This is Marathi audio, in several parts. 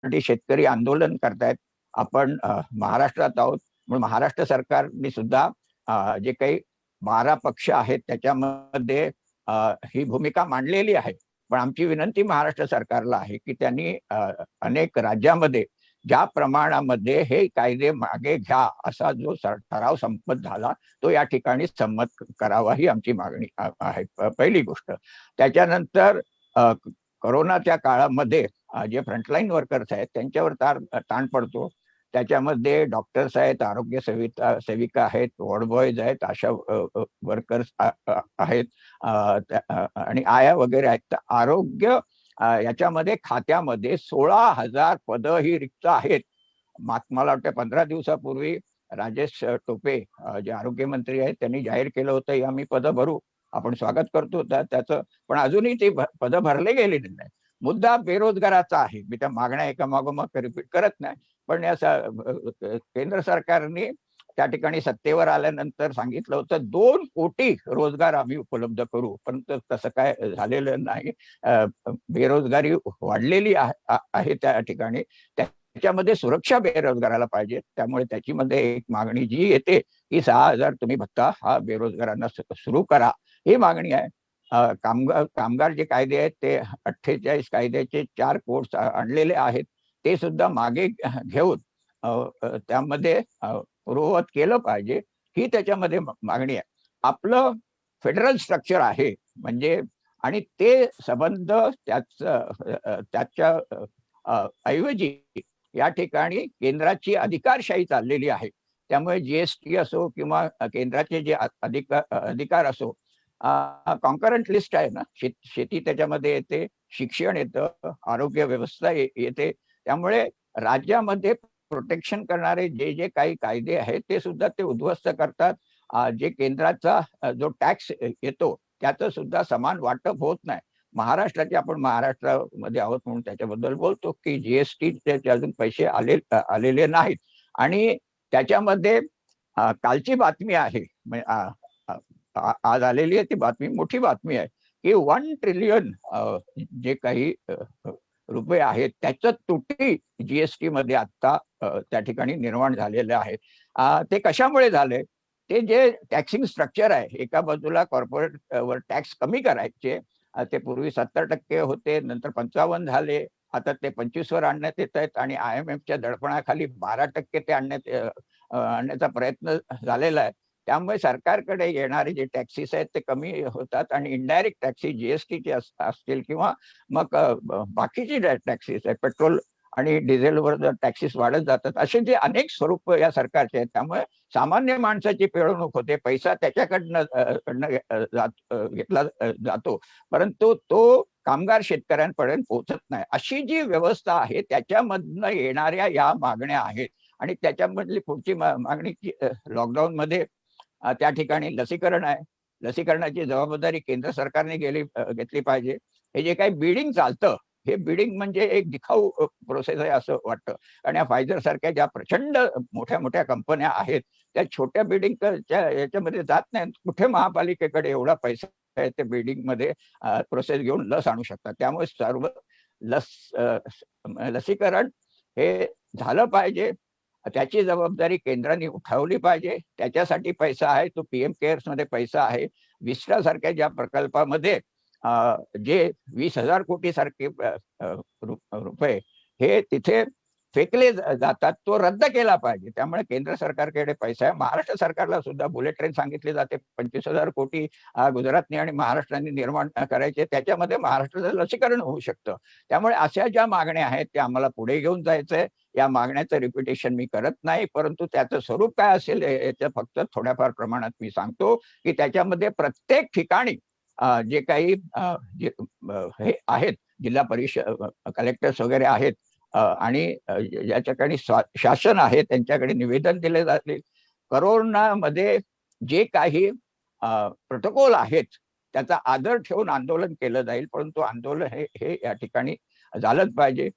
त्याच्यासाठी शेतकरी आंदोलन करतायत. आपण महाराष्ट्रात आहोत म्हणून महाराष्ट्र सरकारने सुद्धा जे काही 12 पक्ष आहेत त्याच्यामध्ये ही भूमिका मांडलेली आहे. पण आमची विनंती महाराष्ट्र सरकारला आहे की त्यांनी अनेक राज्यामध्ये ज्या प्रमाणामध्ये हे कायदे मागे घ्या असा जो ठराव संमत झाला तो या ठिकाणी संमत करावा ही आमची मागणी आहे. पहिली गोष्ट. त्याच्यानंतर कोरोनाच्या काळामध्ये जे फ्रंटलाईन वर्कर्स आहेत त्यांच्यावर ताण पडतो. त्याच्यामध्ये डॉक्टर्स आहेत, आरोग्य सेविका आहेत, वॉर्ड बॉयज आहेत, आशा वर्कर्स आहेत आणि आया वगैरे आहेत. तर आरोग्य याच्यामध्ये खात्यामध्ये 16,000 पदं ही रिक्त आहेत. मला वाटतं 15 दिवसापूर्वी राजेश टोपे जे आरोग्यमंत्री आहेत त्यांनी जाहीर केलं होतं की आम्ही पदं भरू. आपण स्वागत करतो त्याचं. पण अजूनही ते पदं भरले गेलेली नाही. मुद्दा बेरोजगाराचा आहे. मी त्या मागण्या एका मागोमाग रिपीट करत नाही. पण केंद्र सरकारने त्या ठिकाणी सत्तेवर आल्यानंतर सांगितलं होतं 2 कोटी रोजगार आम्ही उपलब्ध करू, पण तसं काय झालेलं नाही. बेरोजगारी वाढलेली आहे त्या ठिकाणी. त्याच्यामध्ये सुरक्षा बेरोजगाराला पाहिजे. त्यामुळे त्याच्यामध्ये एक मागणी जी येते की 6,000 तुम्ही भत्ता हा बेरोजगारांना सुरू करा, ही मागणी आहे. कामगार जे कायदे आहेत ते 48 कायद्याचे 4 कोड्स आणलेले आहेत. ते सुद्धा मागे घेऊन त्यामध्ये पूर्ववत केलं पाहिजे ही त्याच्यामध्ये मागणी आहे. आपलं फेडरल स्ट्रक्चर आहे म्हणजे आणि ते संबंध त्याच्या ऐवजी या ठिकाणी केंद्राची अधिकारशाही चाललेली आहे. त्यामुळे जीएसटी असो किंवा केंद्राचे जे अधिकार असो, कॉन्करंट लिस्ट आहे ना, शेती त्याच्यामध्ये येते, शिक्षण येतं, आरोग्य व्यवस्था येते. त्यामुळे राज्यामध्ये प्रोटेक्शन करणारे जे जे काही कायदे आहेत ते सुद्धा ते उद्ध्वस्त करतात. जे केंद्राचा जो टॅक्स येतो त्याचं सुद्धा समान वाटप होत नाही. आपण महाराष्ट्रामध्ये आहोत म्हणून त्याच्याबद्दल बोलतो की जीएसटी अजून पैसे आलेले नाहीत. आणि त्याच्यामध्ये कालची बातमी आहे, आज आलेली आहे ती बातमी, मोठी बातमी आहे की 1 ट्रिलियन जे काही रुपये आहेत त्याचं तुटी जीएसटी मध्ये आता त्या ठिकाणी निर्माण झालेले आहेत. ते कशामुळे झाले? ते जे टॅक्सिंग स्ट्रक्चर आहे, एका बाजूला कॉर्पोरेट वर टॅक्स कमी करायचे, ते पूर्वी 70% होते, नंतर 55 झाले, आता ते 25 वर आणण्यात येत आहेत आणि IMFच्या दडपणाखाली 12% ते आणण्याचा प्रयत्न झालेला आहे. त्यामुळे सरकारकडे येणारे जे टॅक्सीस आहेत ते कमी होतात आणि इनडायरेक्ट टॅक्सी जीएसटीचे असतील किंवा मग बाकीची टॅक्सीस आहेत, पेट्रोल आणि डिझेलवर जर टॅक्सीस वाढत जातात, असे जे अनेक स्वरूप या सरकारचे आहेत. त्यामुळे सामान्य माणसाची पिळवणूक होते, पैसा त्याच्याकडनं घेतला जातो, परंतु तो कामगार शेतकऱ्यांपर्यंत पोहोचत नाही. अशी जी व्यवस्था आहे त्याच्यामधनं येणाऱ्या या मागण्या आहेत. आणि त्याच्यामधली पुढची मागणी लॉकडाऊन मध्ये त्या ठिकाणी लसीकरण आहे. लसीकरणाची जबाबदारी केंद्र सरकारने घेतली पाहिजे. हे जे काही बिडिंग चालतं, हे बिडिंग म्हणजे एक दिखाऊ प्रोसेस आहे असं वाटतं. आणि फायझर सारख्या ज्या प्रचंड मोठ्या मोठ्या कंपन्या आहेत त्या छोट्या बिल्डिंगच्या याच्यामध्ये जात नाहीत. कुठे महापालिकेकडे एवढा पैसा आहे ते बिल्डिंग मध्ये प्रोसेस घेऊन लस आणू शकतात. त्यामुळे सर्व लसीकरण हे झालं पाहिजे. त्याची जबाबदारी केंद्राने उठवली पाहिजे. त्याच्यासाठी पैसा आहे, तो PM केअर्स मध्ये पैसा आहे. विस्टा सारख्या ज्या प्रकल्पामध्ये जे 20,000 कोटी सारखे रुपये हे तिथे फेकले जातात, तो रद्द केला पाहिजे. त्यामुळे केंद्र सरकारकडे पैसा आहे. महाराष्ट्र सरकारला सुद्धा बुलेट ट्रेन सांगितली जाते, 25,000 कोटी गुजरातने आणि महाराष्ट्राने निर्माण करायचे, त्याच्यामध्ये महाराष्ट्राचं लसीकरण होऊ शकतं. त्यामुळे अशा ज्या मागण्या आहेत त्या आम्हाला पुढे घेऊन जायचंय. या मागण्याचं रिपिटेशन मी करत नाही, परंतु त्याचं स्वरूप काय असेल याचं फक्त थोड्याफार प्रमाणात मी सांगतो की त्याच्यामध्ये प्रत्येक ठिकाणी जे काही हे आहेत, जिल्हा परिषद कलेक्टर्स वगैरे आहेत आणि या ठिकाणी शासन आहे त्यांच्याकडे निवेदन दिले जातील. कोरोनामध्ये जे काही प्रोटोकॉल आहेत त्याचा आदर ठेवून आंदोलन केलं जाईल, परंतु आंदोलन हे या ठिकाणी झालंच पाहिजे.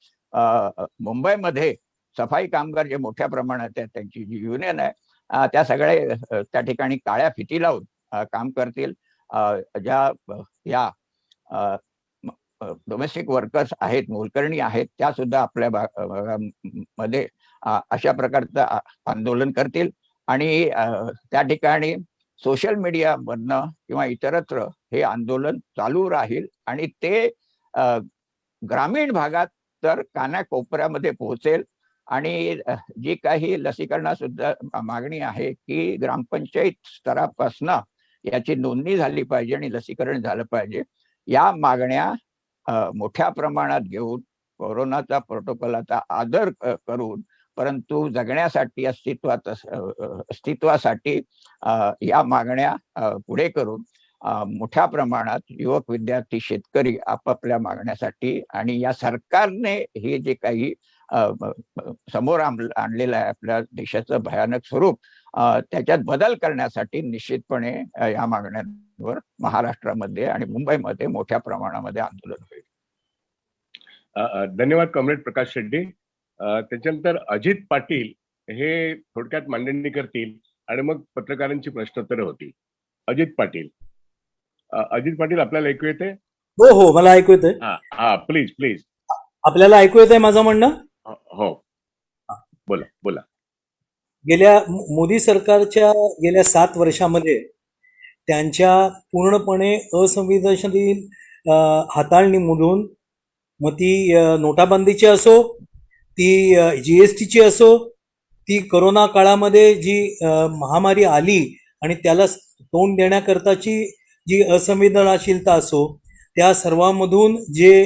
मुंबईमध्ये सफाई कामगार जे मोठ्या प्रमाणात आहेत त्यांची जी युनियन आहे त्या सगळे त्या ठिकाणी काळ्या फिती लावून काम करतील. ज्या या डोमेस्टिक वर्कर्स आहेत, मोलकरणी आहेत, त्या सुद्धा आपल्या भागामध्ये अशा प्रकारचं आंदोलन करतील आणि त्या ठिकाणी सोशल मीडियामधनं किंवा इतरत्र हे आंदोलन चालू राहील आणि ते ग्रामीण भागात तर कानाकोपऱ्यामध्ये पोहोचेल आणि जी काही लसीकरणासुद्धा मागणी आहे की ग्रामपंचायत स्तरापासून याची नोंदणी झाली पाहिजे आणि लसीकरण झालं पाहिजे, या मागण्या मोठ्या प्रमाणात घेऊन कोरोनाचा प्रोटोकॉलचा आदर करून परंतु जगण्यासाठी अस्तित्वासाठी या मागण्या पुढे करून मोठ्या प्रमाणात युवक, विद्यार्थी, शेतकरी आपापल्या मागण्यासाठी आणि या सरकारने हे जे काही समोर आणलेलं आहे आपल्या देशाचं भयानक स्वरूप, त्याच्यात बदल करण्यासाठी निश्चितपणे या मागण्यांवर महाराष्ट्रामध्ये आणि मुंबईमध्ये मोठ्या प्रमाणामध्ये आंदोलन होईल. धन्यवाद कॉम्रेड प्रकाश शेट्टी. त्याच्यानंतर अजित पाटील हे थोडक्यात मांडणी करतील आणि मग पत्रकारांची प्रश्नोत्तरं होतील. अजित पाटील आपल्याला ऐकू येते? हो हो, मला ऐकू येतंय. हा प्लीज प्लीज. आपल्याला ऐकू येतंय माझं म्हणणं? हो, बोला. गेल्या मोदी सरकारच्या गेल्या 7 वर्षामध्ये त्यांच्या पूर्णपणे असंवेदनशील हाताळणीमधून, मग ती नोटाबंदीची असो, ती GSTची असो, ती कोरोना काळामध्ये जी महामारी आली आणि त्याला तोंड देण्याकरताची जी असंवेदनशीलता असो, त्या सर्वांमधून जे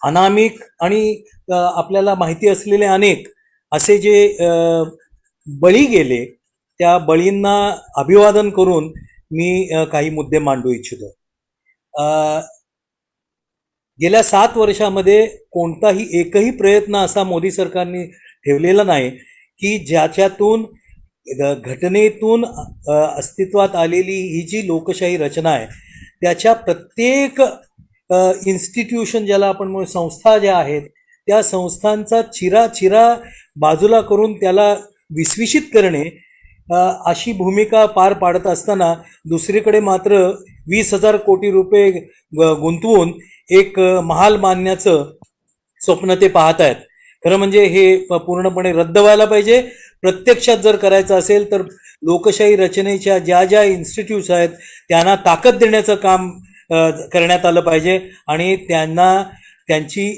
अनामिक आणि आपल्याला माहिती असलेले अनेक असे जे बळी गेले, त्या बळींना अभिवादन करून मी काही मुद्दे मांडू इच्छितो. गेल्या 7 वर्षामध्ये कोणताही एकही प्रयत्न असा मोदी सरकारने ठेवलेला नाही की ज्याच्यातून घटनेतून अस्तित्वात आलेली ही जी लोकशाही रचना आहे त्याच्या प्रत्येक इन्स्टिट्यूशन, ज्याला आपण म्हणू संस्था ज्या आहेत, त्या संस्थांचा चिरा बाजूला करून त्याला विस्विषित करणे अशी भूमिका पार पाडत असताना दुसरीकडे मात्र 20,000 कोटी रुपये गुंतवून एक महाल बांधण्याचं स्वप्न ते पाहत आहेत. खरं म्हणजे हे पूर्णपणे रद्द व्हायला पाहिजे. प्रत्यक्षात जर करायचं असेल तर लोकशाही रचनेच्या ज्या ज्या इन्स्टिट्यूट्स आहेत त्यांना ताकद देण्याचं काम करण्यात आलं पाहिजे आणि त्यांची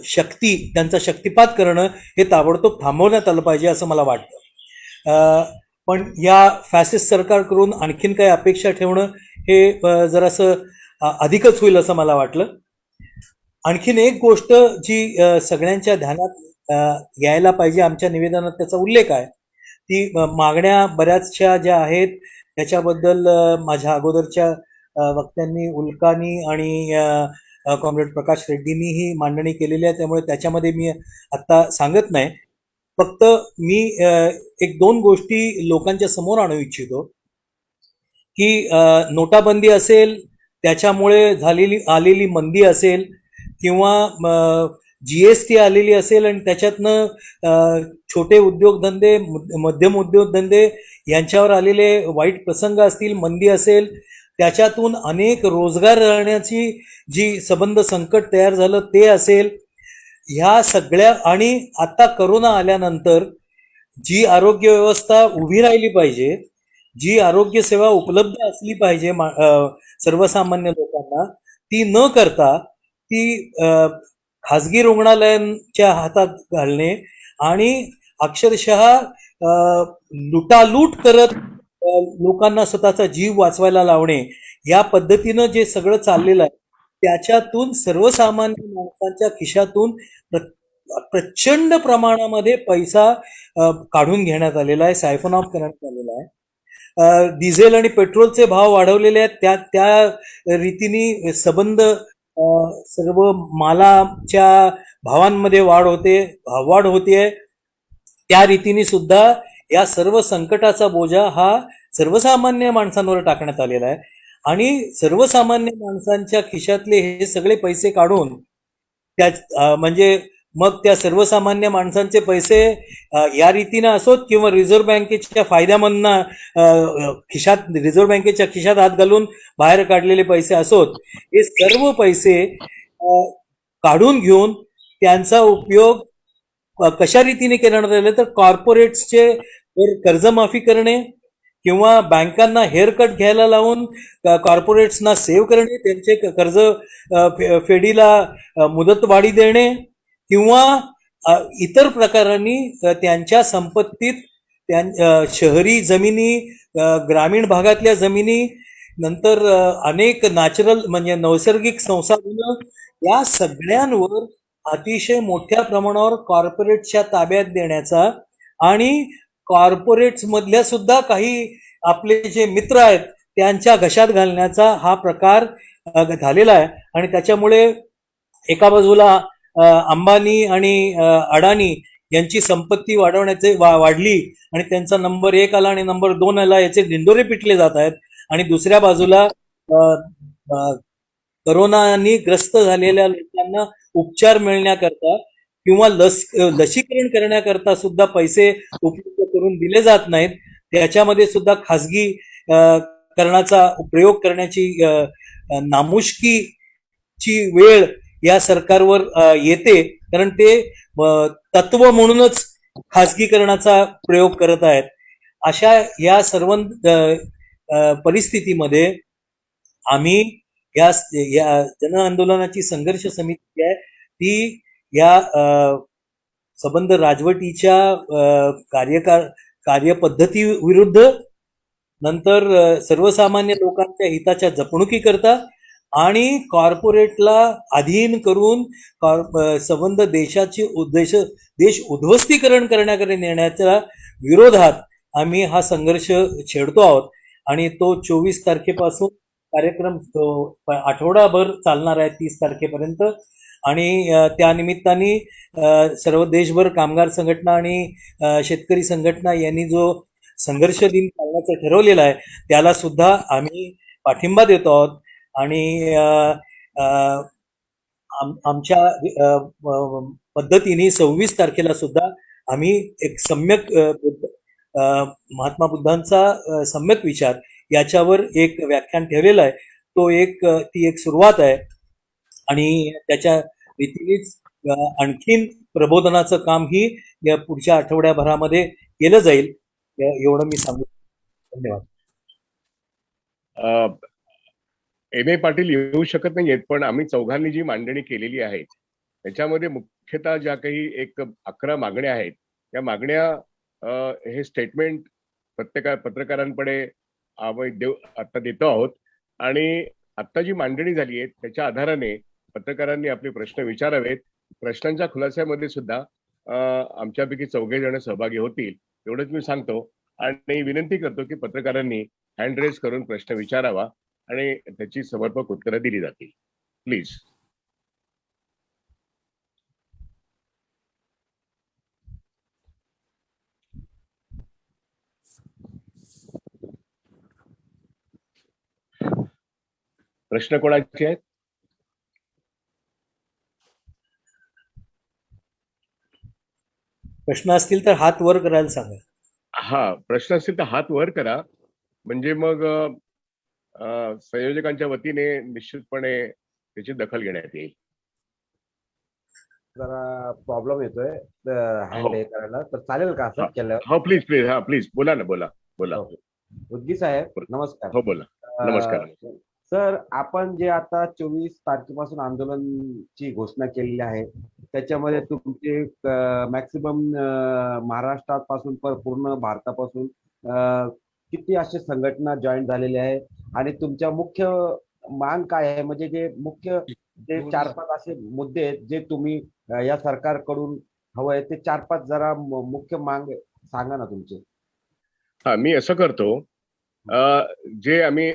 शक्ती, त्यांचा शक्तिपात करणं हे ताबडतोब थांबवण्यात आलं पाहिजे असं मला वाटतं. पण या फॅसिस्ट सरकारकडून आणखीन काही अपेक्षा ठेवणं हे जरासं अधिकच होईल असं मला वाटलं. आणखीन एक गोष्ट जी सगळ्यांच्या ध्यानात यायला पाहिजे, आमच्या निवेदनात त्याचा उल्लेख आहे, ती मागण्या बऱ्याचशा ज्या आहेत त्याच्याबद्दल माझ्या अगोदरच्या वक्त्यांनी, उल्कानी आणि कॉम्रेड प्रकाश रेड्डींनीही मांडणी केलेली आहे, त्यामुळे त्याच्यामध्ये मी आत्ता सांगत नाही. फक्त मी 1-2 गोष्टी लोकांच्या समोर आणू इच्छितो की नोटाबंदी असेल, त्याच्यामुळे आलेली मंदी असेल, किंवा GST आलेली असेल आणि त्याच्यातनं छोटे उद्योगधंदे, मध्यम उद्योगधंदे यांच्यावर आलेले वाईट प्रसंग असतील, मंदी असेल, त्याच्यातून अनेक रोजगार राहण्याची जी संबंध संकट तयार झालं ते असेल, ह्या सगळ्या, आणि आता करोना आल्यानंतर जी आरोग्य व्यवस्था उभी राहिली पाहिजे, जी आरोग्य सेवा उपलब्ध असली पाहिजे सर्वसामान्य लोकांना, ती न करता ती खाजगी रुग्णालयांच्या हातात घालणे आणि अक्षरशः लुटालूट करत लोकांना स्वतःचा जीव वाचवायला लावणे, या पद्धतीनं जे सगळं चाललेलं आहे त्याच्यातून सर्वसामान्य माणसांच्या खिशातून प्रचंड प्रमाणामध्ये पैसा काढून घेण्यात आलेला आहे, सायफन ऑफ करण्यात आलेला आहे. डिझेल आणि पेट्रोलचे भाव वाढवलेले आहेत, त्या रीतीने संबंध सर्व मालाच्या भावांमध्ये वाढ होते. त्या रीतीने सुद्धा या सर्व संकटाचा बोजा हा सर्वसामान्य माणसांवर टाकण्यात आलेला आहे आणि सर्वसामान्य माणसांच्या खिशातले हे सगळे पैसे काढून म्हणजे मग त्या सर्वसामान्य माणसांचे पैसे या रीतीनं असोत किंवा रिझर्व्ह बँकेच्या फायद्यामधनं खिशात रिझर्व्ह बँकेच्या खिशात हात घालून बाहेर काढलेले पैसे असोत, हे सर्व पैसे काढून घेऊन त्यांचा उपयोग कशा रीतीने केला जाईल तर कॉर्पोरेट्सचे कर्जमाफी करणे किंवा बँकांना हेअरकट घ्यायला लावून कॉर्पोरेट्सना सेव्ह करणे, त्यांचे कर्ज फेडीला मुदतवाढी देणे किंवा इतर प्रकारांनी त्यांच्या संपत्तीत शहरी जमिनी, ग्रामीण भागातल्या जमिनी, नंतर अनेक नॅचरल म्हणजे नैसर्गिक संसाधनं या सगळ्यांवर अतिशय मोठ्या प्रमाणावर कॉर्पोरेटच्या ताब्यात देण्याचा आणि कॉर्पोरेट्स मधल्या सुद्धा काही आपले जे मित्र आहेत त्यांच्या घशात घालण्याचा हा प्रकार झालेला आहे. आणि त्याच्यामुळे एका बाजूला अंबानी आणि अडानी यांची संपत्ती वाढली आणि त्यांचा नंबर 1 आला आणि नंबर 2 आला, याचे ढिंडोरे पिटले जात आहेत. आणि दुसऱ्या बाजूला करोनानी ग्रस्त झालेल्या लोकांना उपचार मिळण्याकरता किंवा लसीकरण करण्याकरता सुद्धा पैसे उपलब्ध करून दिले जात नाहीत. त्याच्यामध्ये सुद्धा खासगी करण्याचा प्रयोग करण्याची नामुष्कीची वेळ या सरकारवर येते, कारण ते तत्व म्हणूनच खासगीकरणाचा प्रयोग करत आहेत. अशा या सर्व परिस्थितीमध्ये आम्ही या जन आंदोलनाची संघर्ष समिती आहे ती या संबंध राजवटीच्या कार्यपद्धती विरुद्ध, नंतर सर्वसामान्य लोकांच्या हिताच्या जपणुकीकरता आणि कॉर्पोरेटला अधीन करून संबंध देश उद्ध्वस्तीकरण करण्याकडे नेण्याच्या विरोधात आम्ही हा संघर्ष छेडतो आहोत. आणि तो 24 तारखेपासून कार्यक्रम आठवडाभर चालणार आहे, 30 तारखेपर्यंत. आणि त्यानिमित्ताने सर्व देशभर कामगार संघटना आणि शेतकरी संघटना यांनी जो संघर्ष दिन पाळण्याचं ठरवलेला आहे त्याला सुद्धा आम्ही पाठिंबा देतो आहोत. आणि आमच्या पद्धतीने 26 तारखेला सुद्धा आम्ही एक सम्यक महात्मा बुद्धांचा सम्यक विचार याच्यावर एक व्याख्यान ठेवलेलं आहे. ती एक सुरुवात आहे आणि त्याच्या रीतीनेच आणखीन प्रबोधनाचं काम ही या पुढच्या आठवड्याभरामध्ये केलं जाईल, एवढं मी सांगू. धन्यवाद. एम ए पाटील येऊ शकत नाहीयेत, पण आम्ही चौघांनी जी मांडणी केलेली आहे त्याच्यामध्ये मुख्यतः ज्या काही एक 11 मागण्या आहेत, या मागण्या हे स्टेटमेंट पत्रकारांकडे आता देतो आहोत. आणि आता जी मांडणी झाली आहे त्याच्या आधाराने पत्रकारांनी आपले प्रश्न विचारावेत. प्रश्नांच्या खुलास्यामध्ये सुद्धा आमच्यापैकी 4 जण सहभागी होतील, एवढंच मी सांगतो. आणि विनंती करतो की पत्रकारांनी हँड रेज करून प्रश्न विचारावा आणि त्याची समर्पक उत्तरं दिली जातील. प्लीज. प्रश्न कोणाचे आहेत? प्रश्न असतील तर हात वर करायला सांगा. हा, प्रश्न असतील तर हात वर करा, म्हणजे मग संयोजकांच्या वतीने निश्चितपणे त्याची दखल घेण्यात येईल. जरा प्रॉब्लेम येतोय हँड हे करायला, तर चालेल का असं केलं? हो प्लीज प्लीज. हा प्लीज बोला ना, बोला. उद्गी साहेब नमस्कार. हो बोला. नमस्कार सर. आपण जे आता 24 तारखेपासून आंदोलनची घोषणा केलेली आहे त्याच्यामध्ये तुमचे मॅक्सिमम महाराष्ट्रापासून पूर्ण भारतापासून किती असे संघटना जॉईन झालेले आहे आणि तुमच्या मुख्य मांग काय आहे, म्हणजे जे मुख्य जे 4-5 असे मुद्दे आहेत जे तुम्ही या सरकारकडून हवंय ते 4-5 जरा मुख्य मांग सांगा ना तुमचे. हा, मी असं करतो, जे आम्ही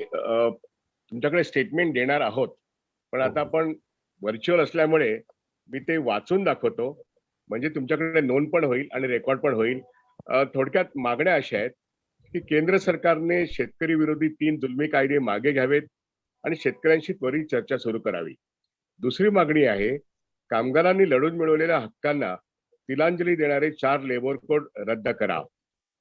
तुमच्याकडे स्टेटमेंट देणार आहोत, पण आता आपण व्हर्च्युअल असल्यामुळे मी ते वाचून दाखवतो, म्हणजे तुमच्याकडे नोंद पण होईल आणि रेकॉर्ड पण होईल. थोडक्यात मागण्या अशा आहेत की केंद्र सरकारने शेतकरी विरोधी 3 जुलमी कायदे मागे घ्यावेत आणि शेतकऱ्यांशी त्वरित चर्चा सुरू करावी. दुसरी मागणी आहे, कामगारांनी लढून मिळवलेल्या हक्कांना तिलांजली देणारे 4 लेबर कोड रद्द करा.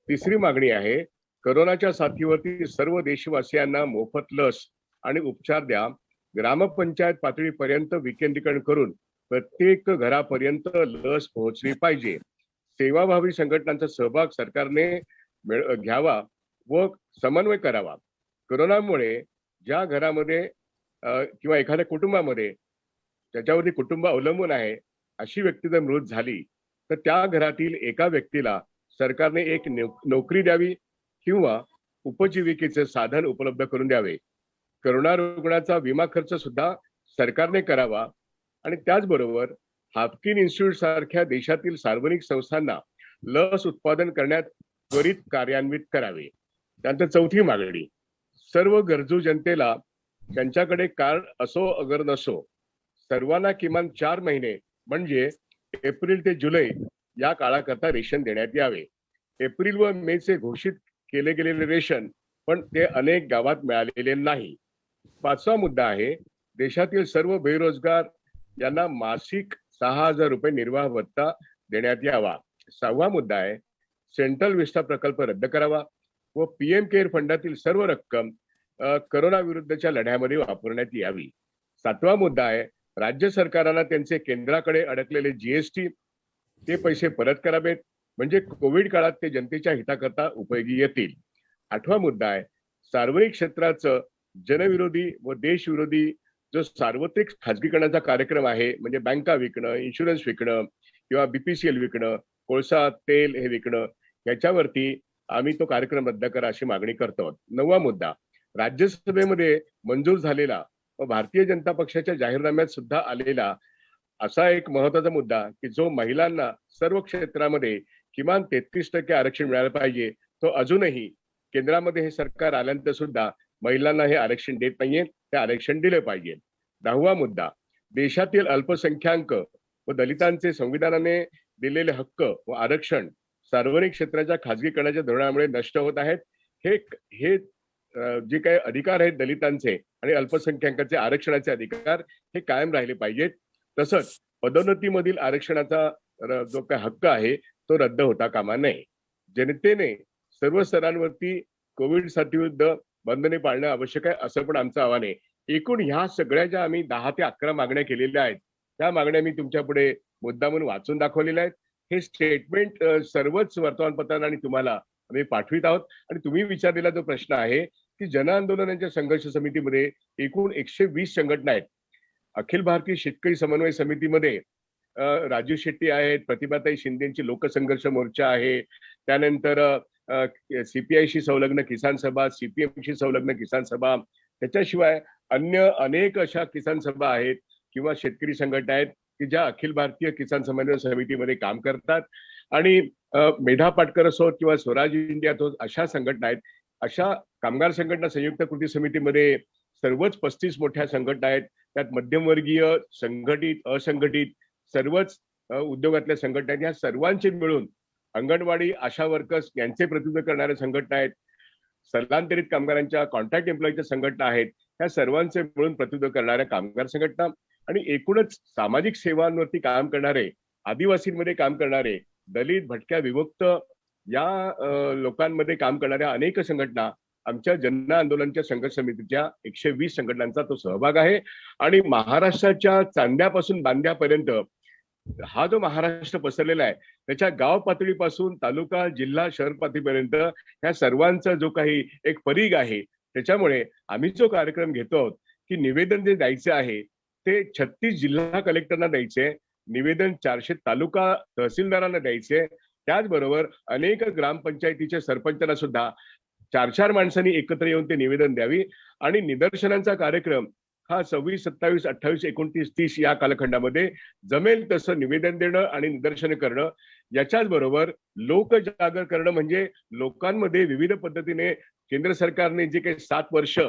तिसरी मागणी आहे, करोनाच्या साथीवरती सर्व देशवासियांना मोफत लस आणि उपचार द्या. ग्रामपंचायत पातळीपर्यंत विकेंद्रीकरण करून प्रत्येक घरापर्यंत लस पोहोचली पाहिजे. सेवाभावी संघटनांचा सहभाग सरकारने घ्यावा व समन्वय करावा. कोरोनामुळे ज्या घरामध्ये किंवा एखाद्या कुटुंबामध्ये त्याच्यावरती कुटुंब अवलंबून आहे अशी व्यक्ती जर मृत झाली तर त्या घरातील एका व्यक्तीला सरकारने एक नोकरी द्यावी किंवा उपजीविकेचे साधन उपलब्ध करून द्यावे. करोना रुग्णाचा विमा खर्च सुद्धा सरकारने करावा आणि त्याचबरोबर हाफकिन इन्स्टिट्यूट सारख्या देशातील सार्वजनिक संस्थांना लस उत्पादन करण्यात त्वरित कार्यान्वित करावे. त्यानंतर चौथी मागणी, सर्व गरजू जनतेला त्यांच्याकडे कार्ड असो अगर नसो सर्वांना किमान 4 महिने म्हणजे एप्रिल ते जुलै या काळाकरता रेशन देण्यात यावे. एप्रिल व मे चे घोषित केले गेलेले रेशन पण ते अनेक गावात मिळालेले नाही. 5वा मुद्दा आहे, देशातील सर्व बेरोजगार यांना मासिक 6,000 रुपये निर्वाह भत्ता देण्यात यावा. 6वा मुद्दा आहे, सेंट्रल विस्टा प्रकल्प रद्द करावा व पीएम केअर फंडातील सर्व रक्कम करोना विरुद्धच्या लढ्यामध्ये वापरण्यात यावी. 7वा मुद्दा आहे, राज्य सरकारांना त्यांचे केंद्राकडे अडकलेले जीएसटी ते पैसे परत करावेत म्हणजे कोविड काळात ते जनतेच्या हिताकरता उपयोगी येतील. 8वा मुद्दा आहे, सार्वजनिक क्षेत्राचं जनविरोधी व देशविरोधी जो सार्वत्रिक खाजगीकरणाचा कार्यक्रम आहे म्हणजे बँका विकणं, इन्शुरन्स विकणं किंवा बीपीसीएल विकणं, कोळसा तेल हे विकणं याच्यावरती आम्ही तो कार्यक्रम रद्द करा अशी मागणी करतो. 9वा मुद्दा, राज्यसभेमध्ये मंजूर झालेला व भारतीय जनता पक्षाच्या जाहीरनाम्यात सुद्धा आलेला असा एक महत्वाचा मुद्दा की जो महिलांना सर्व क्षेत्रामध्ये किमान 33% आरक्षण मिळालं पाहिजे, तो अजूनही केंद्रामध्ये हे सरकार आल्यानंतर सुद्धा महिलांना हे आरक्षण देत नाहीये, ते आरक्षण दिले पाहिजे. 10वा मुद्दा, देशातील अल्पसंख्याक व दलितांचे संविधानाने दिलेले हक्क व आरक्षण सार्वजनिक क्षेत्राच्या खाजगीकरणाच्या धोरणामुळे नष्ट होत आहेत. हे जे काही अधिकार आहेत दलितांचे आणि अल्पसंख्याकांचे आरक्षणाचे अधिकार हे कायम राहिले पाहिजेत. तसंच पदोन्नतीमधील आरक्षणाचा जो काही हक्क आहे तो रद्द होता कामा नये. जनतेने सर्व स्तरांवरती कोविड साथीविरुद्ध बंधने पाळणं आवश्यक आहे असं पण आमचं आव्हान आहे. एकूण ह्या सगळ्या ज्या आम्ही 10 ते 11 मागण्या केलेल्या आहेत त्या मागण्या मी तुमच्या पुढे मुद्दा म्हणून वाचून दाखवलेल्या आहेत. हे स्टेटमेंट सर्वच वर्तमानपत्रांना आणि तुम्हाला आम्ही पाठवित आहोत. आणि तुम्ही विचारलेला जो प्रश्न आहे की जन आंदोलनाच्या संघर्ष समितीमध्ये एकूण 120 संघटना आहेत. अखिल भारतीय शेतकरी समन्वय समितीमध्ये राजू शेट्टी आहेत, प्रतिभाताई शिंदेची लोकसंघर्ष मोर्चा आहे, त्यानंतर सीपीआयशी संलग्न किसान सभा, सीपीएमशी संलग्न किसान सभा, त्याच्याशिवाय अन्य अनेक अशा किसान सभा आहेत किंवा शेतकरी संघटना आहेत की ज्या अखिल भारतीय किसान समन्वय समितीमध्ये काम करतात. आणि मेधा पाटकर असोत किंवा स्वराज इंडिया असोत अशा संघटना आहेत. अशा कामगार संघटना संयुक्त कृती समितीमध्ये सर्वच 35 मोठ्या संघटना आहेत. त्यात मध्यमवर्गीय, संघटित, असंघटित सर्वच उद्योगातल्या संघटना आहेत. या सर्वांचे मिळून अंगणवाडी, आशा वर्कर्स यांचे प्रतिनिधित्व करणाऱ्या संघटना आहेत. स्थलांतरित कामगारांच्या कॉन्ट्रॅक्ट एम्प्लॉईच्या संघटना आहेत. या सर्वांचे मिळून प्रतिनिधित्व करणाऱ्या कामगार संघटना आणि एकूणच सामाजिक सेवांवरती काम करणारे, आदिवासींमध्ये काम करणारे, दलित, भटक्या, विमुक्त या लोकांमध्ये काम करणाऱ्या अनेक संघटना आमच्या जन आंदोलनाच्या संघर्ष समितीच्या 120 संघटनांचा तो सहभाग आहे. आणि महाराष्ट्राच्या चांद्यापासून बांद्यापर्यंत हा जो महाराष्ट्र पसरलेला आहे त्याच्या गाव पातळीपासून तालुका, जिल्हा, शहर पातळीपर्यंत ह्या सर्वांचा जो काही एक परीघ आहे त्याच्यामुळे आम्ही जो कार्यक्रम घेतो आहोत की निवेदन जे द्यायचे आहे ते 36 जिल्हा कलेक्टरना द्यायचे, निवेदन 400 तालुका तहसीलदारांना द्यायचे, त्याचबरोबर अनेक ग्रामपंचायतीच्या सरपंचांना सुद्धा 4-4 माणसांनी एकत्र येऊन ते निवेदन द्यावी. आणि निदर्शनांचा कार्यक्रम हा 26, 27, 28, 29, 30 या कालखंडामध्ये जमेल तसं निवेदन देणं आणि निदर्शन करणं. याच्याच बरोबर लोकजागर करणं म्हणजे लोकांमध्ये विविध पद्धतीने केंद्र सरकारने जे काही 7 वर्ष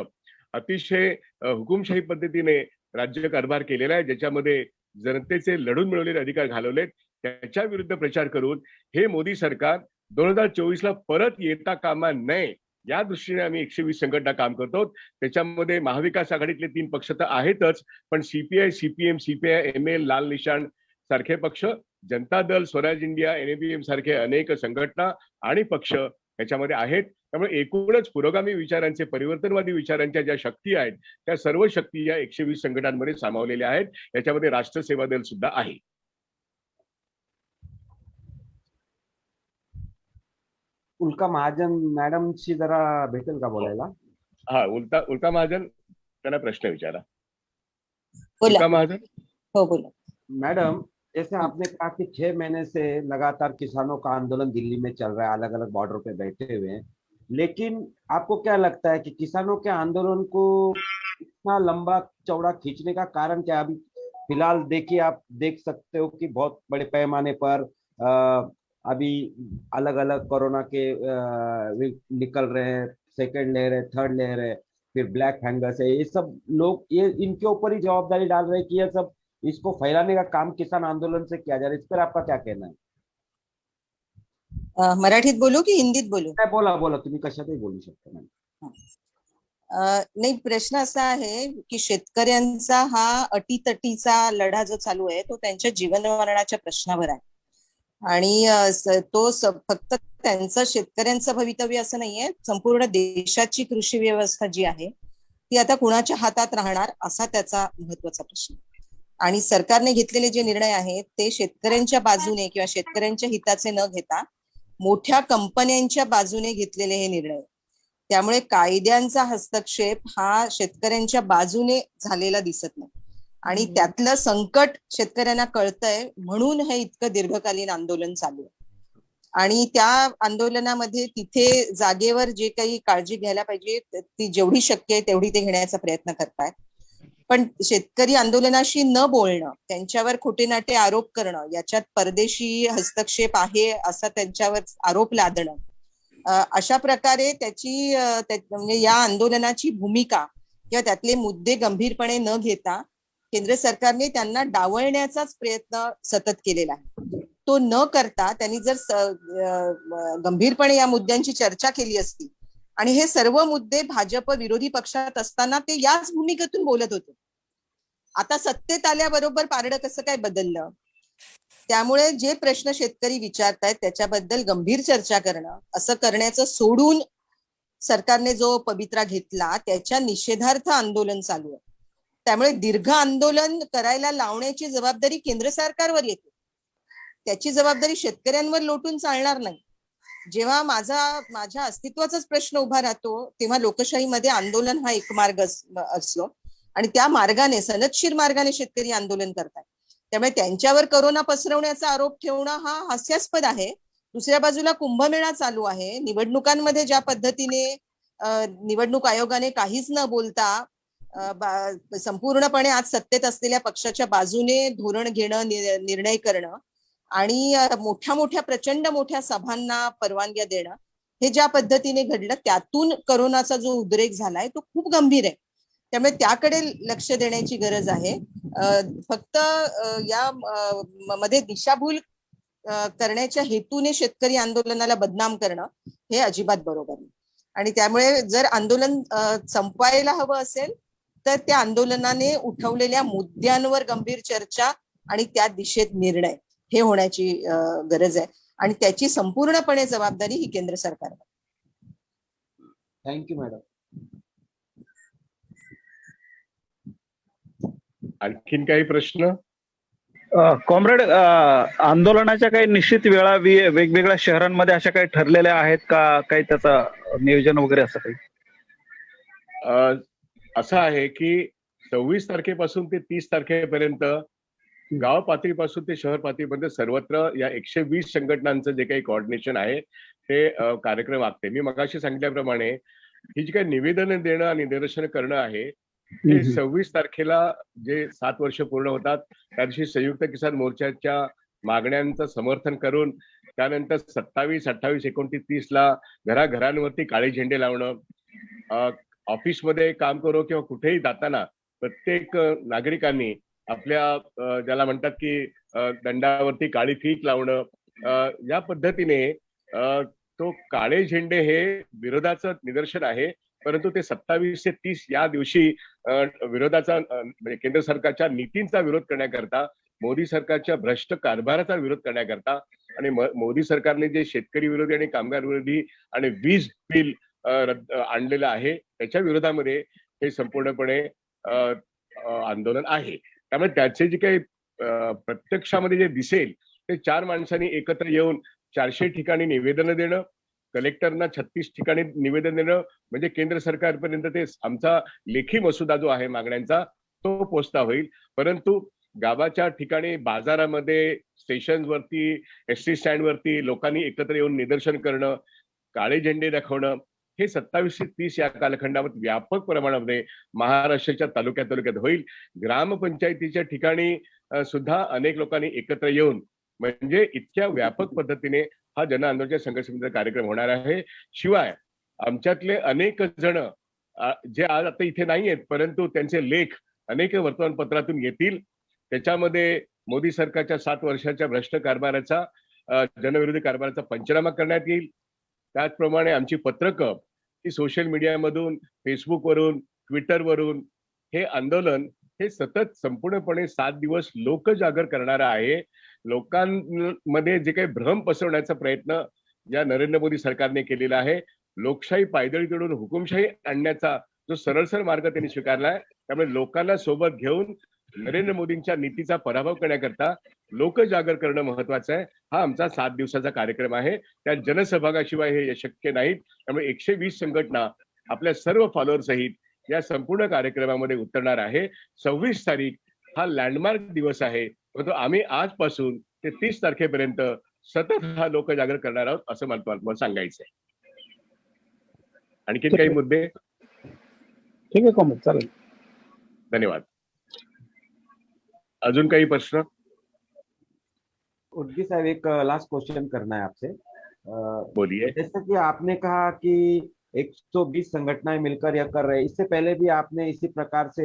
अतिशय हुकुमशाही पद्धतीने राज्यकारभार केलेला आहे, ज्याच्यामध्ये जनतेचे लढून मिळवलेले अधिकार घालवलेत, त्याच्या विरुद्ध प्रचार करून हे मोदी सरकार 2024ला परत येता कामा नये या दृष्टीने आम्ही 120 संघटना काम करतो. त्याच्यामध्ये महाविकास आघाडीतले 3 पक्ष तर आहेतच, पण सीपीआय, सीपीएम, सीपीआय, एमएल, लाल निशाण सारखे पक्ष, जनता दल, स्वराज इंडिया, एनएबीएम सारखे अनेक संघटना आणि पक्ष याच्यामध्ये आहेत. त्यामुळे एकूणच पुरोगामी विचारांचे, परिवर्तनवादी विचारांच्या ज्या शक्ती आहेत त्या सर्व शक्ती या 120 संघटनांमध्ये सामावलेल्या आहेत. याच्यामध्ये राष्ट्र सेवा दल सुद्धा आहे. उल्का महाजन मॅडमशी जरा भेटेल का बोलायला? हा, उल्का महाजन, त्यांना प्रश्न विचारा. बोला. उल्का महाजन. हो बोला. मैडम, जैसे आपने कहा कि 6 महीने से लगातार किसानों का आंदोलन दिल्ली में चल रहा है, अलग अलग बॉर्डर पे बैठे हुए हैं, लेकिन आपको क्या लगता है कि किसानों के आंदोलन को इतना लंबा चौड़ा खींचने का कारण क्या है? अभी फिलहाल देखिए, आप देख सकते हो कि बहुत बड़े पैमाने पर अभी अलग अलग कोरोना के निकल रहे हैं, सेकेंड लहर है, थर्ड लहर है, फिर ब्लैक फंगस है, ये सब लोग ये इनके ऊपर ही जवाबदारी डाल रहे हैं कि ये सब इसको फैलाने का काम किसान आंदोलन से किया जा रहा है. इस पर आपका क्या कहना है? मराठीत बोलू की हिंदीत बोलू? काय बोला बोला, तुम्ही कशातही बोलू शकता मॅडम. नाही, प्रश्न असा आहे की शेतकऱ्यांचा हा अटीतटीचा लढा जो चालू आहे तो त्यांच्या जीवन मरणाच्या प्रश्नावर आहे. आणि तो फक्त त्यांचं शेतकऱ्यांचं भवितव्य असं नाहीये, संपूर्ण देशाची कृषी व्यवस्था जी आहे ती आता कुणाच्या हातात राहणार असा त्याचा महत्वाचा प्रश्न. आणि सरकारने घेतलेले जे निर्णय आहेत ते शेतकऱ्यांच्या बाजूने किंवा शेतकऱ्यांच्या हिताचे न घेता मोठ्या कंपन्यांच्या बाजूने घेतलेले हे निर्णय. त्यामुळे कायद्यांचा हस्तक्षेप हा शेतकऱ्यांच्या बाजूने झालेला दिसत नाही. आणि त्यातलं संकट शेतकऱ्यांना कळतंय म्हणून हे इतकं दीर्घकालीन आंदोलन चालू आहे. आणि त्या आंदोलनामध्ये तिथे जागेवर जे काही काळजी घ्यायला पाहिजे ती जेवढी शक्य आहे तेवढी ते घेण्याचा प्रयत्न करतायत. पण शेतकरी आंदोलनाशी न बोलणं, त्यांच्यावर खोटे नाटे आरोप करणं, याच्यात परदेशी हस्तक्षेप आहे असा त्यांच्यावर आरोप लादणं, अशा प्रकारे त्याची म्हणजे या आंदोलनाची भूमिका किंवा त्यातले मुद्दे गंभीरपणे न घेता केंद्र सरकारने त्यांना डावलण्याचाच प्रयत्न सतत केलेला आहे. तो न करता त्यांनी जर गंभीरपणे या मुद्द्यांची चर्चा केली असती आणि हे सर्व मुद्दे भाजप विरोधी पक्षात असताना ते याच भूमिकेतून बोलत होते. आता सत्तेत आल्याबरोबर पारडं कसं काय बदललं? त्यामुळे जे प्रश्न शेतकरी विचारतायत त्याच्याबद्दल गंभीर चर्चा करणं, असं करण्याचं सोडून सरकारने जो पवित्रा घेतला त्याच्या निषेधार्थ आंदोलन चालू आहे. त्यामुळे दीर्घ आंदोलन करायला लावण्याची जबाबदारी केंद्र सरकारवर येते, त्याची जबाबदारी शेतकऱ्यांवर लोटून चालणार नाही. जेव्हा माझ्या अस्तित्वाचाच प्रश्न उभा राहतो तेव्हा लोकशाहीमध्ये आंदोलन हा एक मार्ग असतो आणि त्या मार्गाने, सनदशीर मार्गाने शेतकरी आंदोलन करतात. त्यामुळे त्यांच्यावर कोरोना पसरवण्याचा आरोप ठेवणं हा हास्यास्पद आहे. दुसऱ्या बाजूला कुंभमेळा चालू आहे. निवडणुकांमध्ये ज्या पद्धतीने निवडणूक आयोगाने काहीच न बोलता संपूर्णपणे आज सत्तेत असलेल्या पक्षाच्या बाजूने धोरण घेणं, निर्णय करणं आणि मोठ्या मोठ्या प्रचंड मोठ्या सभांना परवानग्या देणं, हे ज्या पद्धतीने घडलं त्यातून कोरोनाचा जो उद्रेक झालाय तो खूप गंभीर आहे. त्यामुळे त्याकडे लक्ष देण्याची गरज आहे. फक्त या मध्ये दिशाभूल करण्याच्या हेतूने शेतकरी आंदोलनाला बदनाम करणं हे अजिबात बरोबर नाही. आणि त्यामुळे जर आंदोलन संपवायला हवं असेल तर त्या आंदोलनाने उठवलेल्या मुद्द्यांवर गंभीर चर्चा आणि त्या दिशेत निर्णय हे होण्याची गरज आहे. आणि त्याची संपूर्णपणे जबाबदारी ही केंद्र सरकारवर. Thank you madam. आणखीन काही प्रश्न? कॉम्रेड, आंदोलनाच्या काही निश्चित वेळा वेगवेगळ्या शहरांमध्ये अशा काही ठरलेल्या आहेत का? काही त्याचं नियोजन वगैरे असं काही? असं आहे की 26 तारखेपासून ते 30 तारखेपर्यंत गाव पातळीपासून ते शहर पातळीपर्यंत सर्वत्र या 120 संघटनांचं जे काही कोऑर्डिनेशन आहे ते कार्यक्रम आखते. मी मगाशी सांगितल्याप्रमाणे ही जी काही निवेदन देणं आणि निदर्शन करणं आहे ते 26 तारखेला जे 7 वर्ष पूर्ण होतात त्या दिवशी संयुक्त किसान मोर्चाच्या मागण्यांचं समर्थन करून त्यानंतर 27, 28, 29, 30 ला घराघरांवरती काळे झेंडे लावणं, ऑफिसमध्ये काम करो किंवा कुठेही जाताना प्रत्येक नागरिकांनी आपल्या ज्याला म्हणतात की दंडावरती काळी फीत लावणं, या पद्धतीने तो काळे झेंडे हे विरोधाचं निदर्शन आहे, परंतु ते 27 ते 30 या दिवशी विरोधाचा म्हणजे केंद्र सरकारच्या नीतींचा विरोध करण्याकरता, मोदी सरकारच्या भ्रष्ट कारभाराचा विरोध करण्याकरता आणि मोदी सरकारने जे शेतकरी विरोधी आणि कामगार विरोधी आणि वीज बिल आणलेलं आहे त्याच्या विरोधामध्ये हे संपूर्णपणे आंदोलन आहे. त्यामुळे त्याचे जे काही प्रत्यक्षामध्ये जे दिसेल ते 4 माणसांनी एकत्र येऊन 400 ठिकाणी निवेदन देणं, कलेक्टरना 36 ठिकाणी निवेदन देणं, म्हणजे केंद्र सरकारपर्यंत ते आमचा लेखी मसुदा जो आहे मागण्यांचा तो पोचता होईल. परंतु गावाच्या ठिकाणी, बाजारामध्ये, स्टेशनवरती, एसटी स्टँडवरती लोकांनी एकत्र येऊन निदर्शन करणं, काळे झेंडे दाखवणं, हे 27 ते 30 या कालखंडामध्ये व्यापक प्रमाणामध्ये महाराष्ट्राच्या तालुक्यात होईल. ग्रामपंचायतीच्या ठिकाणी सुद्धा अनेक लोकांनी एकत्र येऊन म्हणजे इतक्या व्यापक पद्धतीने हा जन आंदोलनाच्या संघर्ष समितीचा कार्यक्रम होणार आहे. शिवाय आमच्यातले अनेक जण जे आज आता इथे नाही आहेत, परंतु त्यांचे लेख अनेक वर्तमानपत्रातून येतील. त्याच्यामध्ये मोदी सरकारच्या 7 वर्षाच्या भ्रष्ट कारभाराचा, जनविरोधी कारभाराचा पंचनामा करण्यात येईल. त्याचप्रमाणे आमची पत्रकं ही सोशल मीडियामधून, फेसबुकवरून, ट्विटरवरून हे आंदोलन हे सतत संपूर्णपणे 7 दिवस लोकजागर करणारं आहे. लोकांमध्ये जे काही भ्रम पसरवण्याचा प्रयत्न या नरेंद्र मोदी सरकारने केलेला आहे, लोकशाही पायदळी तोडून हुकुमशाही आणण्याचा जो सरळ मार्ग त्यांनी स्वीकारलाय, त्यामुळे लोकांना सोबत घेऊन नरेंद्र मोदींच्या नीतीचा पराभव करण्याकरता लोकजागर करणं महत्वाचं आहे. हा आमचा 7 दिवसाचा कार्यक्रम आहे. त्या जनसहभागाशिवाय हे शक्य नाहीत. त्यामुळे 120 संघटना आपल्या सर्व फॉलोअर सहित या संपूर्ण कार्यक्रमामध्ये उतरणार आहे. 26 तारीख हा लँडमार्क दिवस आहे, परंतु आम्ही आजपासून ते 30 तारखेपर्यंत सतत हा लोकजागर करणार आहोत असं मला सांगायचं आहे. आणखीन काही मुद्दे? ठीक आहे कॉमेंट चालेल. धन्यवाद. अजून काही प्रश्न? उर्गी साहब, एक लास्ट क्वेश्चन करना है आपसे। बोलिए। जैसा कि आपने कहा कि 120 संगठनाएं मिलकर यह कर रहे हैं, इससे पहले भी आपने इसी प्रकार से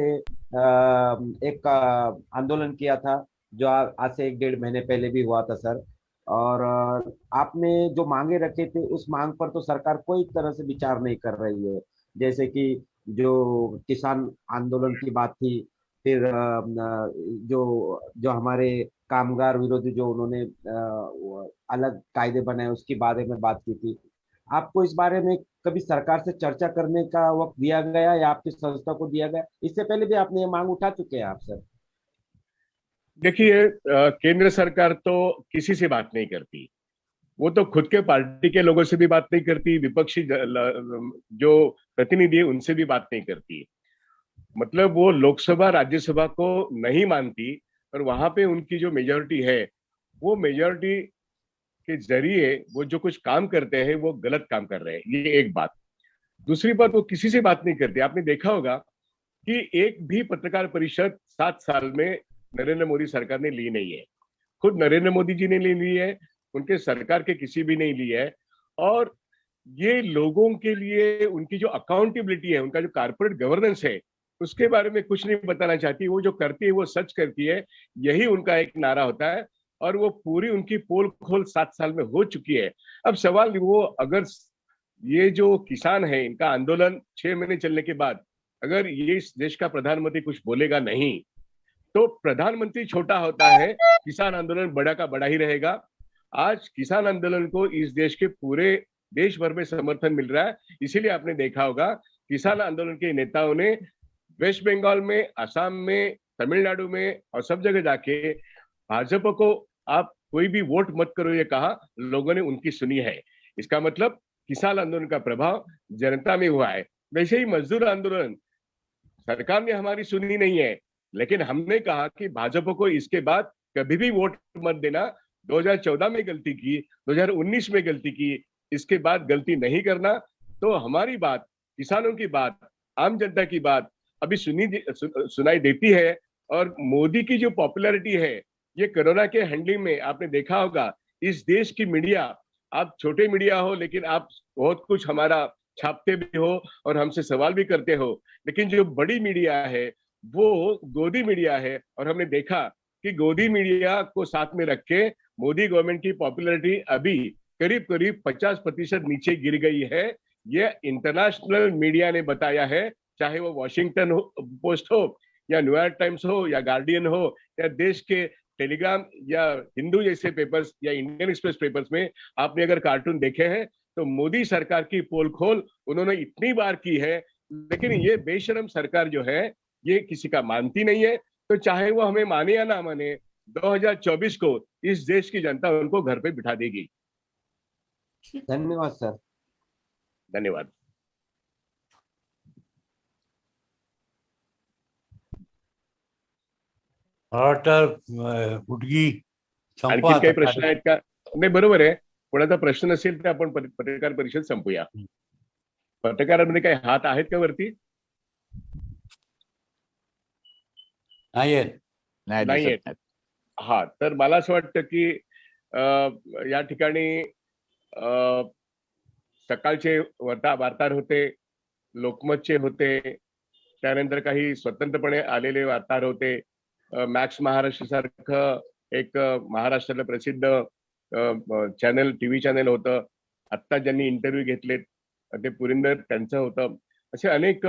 एक आंदोलन किया था जो आज से 1-1.5 महीने पहले भी हुआ था सर, और आपने जो मांगे रखे थे उस मांग पर तो सरकार कोई तरह से विचार नहीं कर रही है। जैसे कि जो किसान आंदोलन की बात थी, फिर जो हमारे कामगार विरोधी जो उन्होंने अलग कायदे बनाए उसके बारे में बात की थी। आपको इस बारे में कभी सरकार से चर्चा करने का वक्त दिया गया या आपकी संस्था को दिया गया? इससे पहले भी आपने ये मांग उठा चुके हैं आप सर। देखिए, केंद्र सरकार तो किसी से बात नहीं करती, वो तो खुद के पार्टी के लोगों से भी बात नहीं करती, विपक्षी जो प्रतिनिधि है उनसे भी बात नहीं करती। मतलब वो लोकसभा राज्यसभा को नहीं मानती, और वहां पे उनकी जो मेजॉरिटी है वो मेजॉरिटी के जरिए वो जो कुछ काम करते हैं वो गलत काम कर रहे हैं, ये एक बात। दूसरी बात, वो किसी से बात नहीं करती। आपने देखा होगा कि एक भी पत्रकार परिषद 7 साल में नरेंद्र मोदी सरकार ने ली नहीं है। खुद नरेंद्र मोदी जी ने ली है, उनके सरकार के किसी भी नहीं ली है। और ये लोगों के लिए उनकी जो अकाउंटेबिलिटी है, उनका जो कारपोरेट गवर्नेंस है, उसके बारे में कुछ नहीं बताना चाहती। वो जो करती है वो सच करती है, यही उनका एक नारा होता है, और वो पूरी उनकी पोल खोल 7 साल में हो चुकी है। अब सवाल वो, अगर ये जो किसान है इनका आंदोलन 6 महीने चलने के बाद अगर ये इस देश का प्रधानमंत्री कुछ बोलेगा नहीं, तो प्रधानमंत्री छोटा होता है, किसान आंदोलन बड़ा का बड़ा ही रहेगा। आज किसान आंदोलन को इस देश के पूरे देश भर में समर्थन मिल रहा है। इसीलिए आपने देखा होगा किसान आंदोलन के नेताओं ने वेस्ट बंगाल में, असम में, तमिलनाडु में और सब जगह जाके भाजपा को आप कोई भी वोट मत करो ये कहा, लोगों ने उनकी सुनी है। इसका मतलब किसान आंदोलन का प्रभाव जनता में हुआ है। वैसे ही मजदूर आंदोलन सरकार ने हमारी सुनी नहीं है, लेकिन हमने कहा कि भाजपा को इसके बाद कभी भी वोट मत देना। 2014 में गलती की, 2019 में गलती की, इसके बाद गलती नहीं करना। तो हमारी बात, किसानों की बात, आम जनता की बात अभी सुनाई देती है। और मोदी की जो पॉपुलैरिटी है, ये कोरोना के हैंडलिंग में आपने देखा होगा, इस देश की मीडिया, आप छोटे मीडिया हो लेकिन आप बहुत कुछ हमारा छापते भी हो और हमसे सवाल भी करते हो, लेकिन जो बड़ी मीडिया है वो गोदी मीडिया है। और हमने देखा कि गोदी मीडिया को साथ में रख के मोदी गवर्नमेंट की पॉपुलैरिटी अभी करीब करीब 50% नीचे गिर गई है। ये इंटरनेशनल मीडिया ने बताया है, चाहे वो वॉशिंगटन पोस्ट हो या न्यूयॉर्क टाइम्स हो या गार्डियन हो या देश के टेलीग्राम या हिंदू जैसे पेपर्स या इंडियन एक्सप्रेस पेपर्स में आपने अगर कार्टून देखे हैं तो मोदी सरकार की पोल खोल उन्होंने इतनी बार की है, लेकिन ये बेशरम सरकार जो है ये किसी का मानती नहीं है। तो चाहे वो हमें माने या ना माने, 2024 को इस देश की जनता उनको घर पे बिठा देगी। धन्यवाद सर। धन्यवाद। मला वाटतं गुडगी संपवा आणखी काही आता. प्रश्न आहेत का? नाही, बरोबर आहे. कोणाचा प्रश्न नसेल तर आपण पत्रकार परिषद संपूया. पत्रकारांमध्ये काही हात आहेत का वरती? नाही आहेत. नाही नाही दिसत आहेत. हा, तर मला असं वाटतं की या ठिकाणी सकाळचे वार्ताहर होते, लोकमतचे होते, त्यानंतर काही स्वतंत्रपणे आलेले वार्ताहर होते. मॅक्स महाराष्ट्र सारखं एक महाराष्ट्रातलं प्रसिद्ध चॅनल, टीव्ही चॅनल होतं. आत्ता ज्यांनी इंटरव्ह्यू घेतलेत ते पुरिंदर त्यांचं होतं. असे अनेक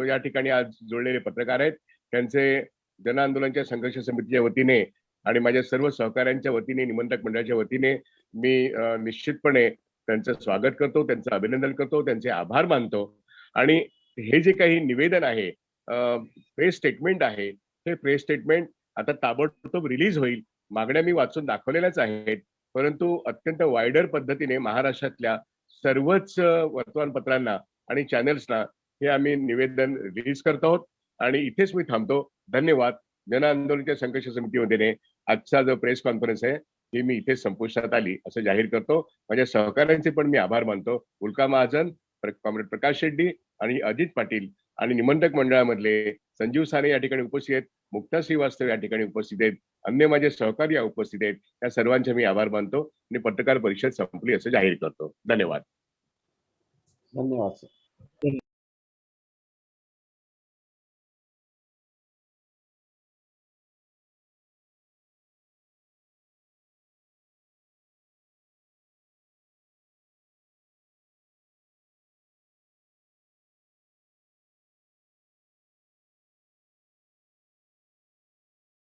या ठिकाणी आज जोडलेले पत्रकार आहेत. त्यांचे जन आंदोलनाच्या संघर्ष समितीच्या वतीने आणि माझ्या सर्व सहकाऱ्यांच्या वतीने, निमंत्रक मंडळाच्या वतीने मी निश्चितपणे त्यांचं स्वागत करतो, त्यांचं अभिनंदन करतो, त्यांचे आभार मानतो. आणि हे जे काही निवेदन आहे, प्रेस स्टेटमेंट आहे, हे प्रेस स्टेटमेंट आता ताबडतोब रिलीज होईल. मागण्या मी वाचून दाखवलेल्याच आहेत, परंतु अत्यंत वायडर पद्धतीने महाराष्ट्रातल्या सर्वच वर्तमानपत्रांना आणि चॅनल्सना हे आम्ही निवेदन रिलीज करतो आहोत. आणि इथेच मी थांबतो. धन्यवाद. जन आंदोलनाच्या संघर्ष समितीमध्ये आजचा जो प्रेस कॉन्फरन्स आहे ही मी इथे संपुष्टात आली असं जाहीर करतो. माझ्या सहकाऱ्यांचे पण मी आभार मानतो. उल्का महाजन, कॉम्रेड प्रकाश शेट्टी आणि अजित पाटील आणि निमंत्रक मंडळामधले संजीव साने या ठिकाणी उपस्थित आहेत, मुक्ता श्रीवास्तव या ठिकाणी उपस्थित आहेत, अन्य माझे सहकारी उपस्थित आहेत. या सर्वांचे मी आभार मानतो आणि पत्रकार परिषद संपली असं जाहीर करतो. धन्यवाद. धन्यवाद सर.